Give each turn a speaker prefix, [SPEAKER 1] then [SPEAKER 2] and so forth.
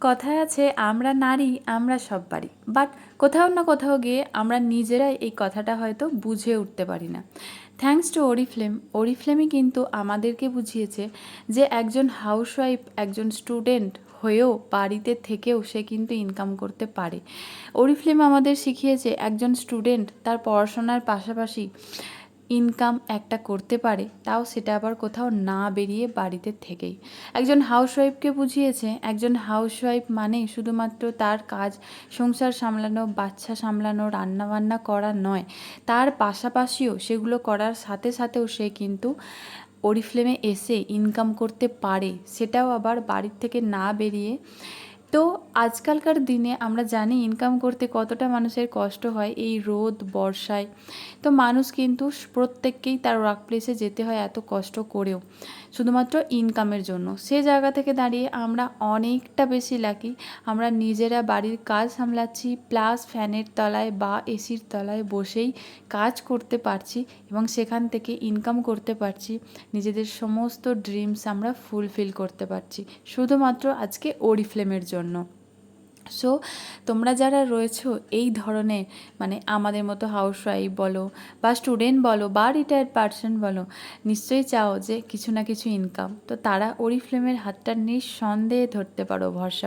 [SPEAKER 1] কথায় আছে আমরা নারী আমরা সব পারি, বাট কোথাও না কোথাও গিয়ে আমরা নিজেরাই এই কথাটা হয়তো বুঝে উঠতে পারি না। থ্যাঙ্কস টু অরিফ্লেম, অরিফ্লেমই কিন্তু আমাদেরকে বুঝিয়েছে যে একজন হাউসওয়াইফ, একজন স্টুডেন্ট হয়েও বাড়িতে থেকেও সে কিন্তু ইনকাম করতে পারে। অরিফ্লেম আমাদের শিখিয়েছে একজন স্টুডেন্ট তার পড়াশোনার পাশাপাশি ইনকাম একটা করতে পারে, তাও সেটা আবার কোথাও না বেরিয়ে বাড়িতে থেকেই। একজন হাউসওয়াইফকে বুঝিয়েছে একজন হাউসওয়াইফ মানে শুধুমাত্র তার কাজ সংসার সামলানো, বাচ্চা সামলানো, রান্নাবান্না করা নয়, তার পাশাপাশিও সেগুলো করার সাথে সাথেও সে কিন্তু অরিফ্লেমে এসে ইনকাম করতে পারে, সেটাও আবার বাড়ির থেকে না বেরিয়ে। তো আজকালকার দিনে আমরা জানি ইনকাম করতে কতটা মানুষের কষ্ট হয় এই রোদ বর্ষায়। তো মানুষ কিন্তু প্রত্যেককেই তার ওয়ার্ক প্লেসে যেতে হয় এত কষ্ট করেও শুধুমাত্র ইনকামের জন্য। সে জায়গা থেকে দাঁড়িয়ে আমরা অনেকটা বেশি লাকি, আমরা নিজেরা বাড়ির কাজ সামলাচ্ছি, প্লাস ফ্যানের তলায় বা এসির তলায় বসেই কাজ করতে পারছি এবং সেখান থেকে ইনকাম করতে পারছি, নিজেদের সমস্ত ড্রিমস আমরা ফুলফিল করতে পারছি শুধুমাত্র আজকে অরিফ্লেমের জন্য। সো তোমরা যারা রয়েছো এই ধরনের, মানে আমাদের মতো হাউসওয়াইফ বলো বা স্টুডেন্ট বলো বা রিটায়ার্ড পার্সন বলো, নিশ্চয়ই চাও যে কিছু না কিছু ইনকাম, তো তারা অরিফ্লেমের হাতটা নিঃসন্দেহে ধরতে পারো, ভরসা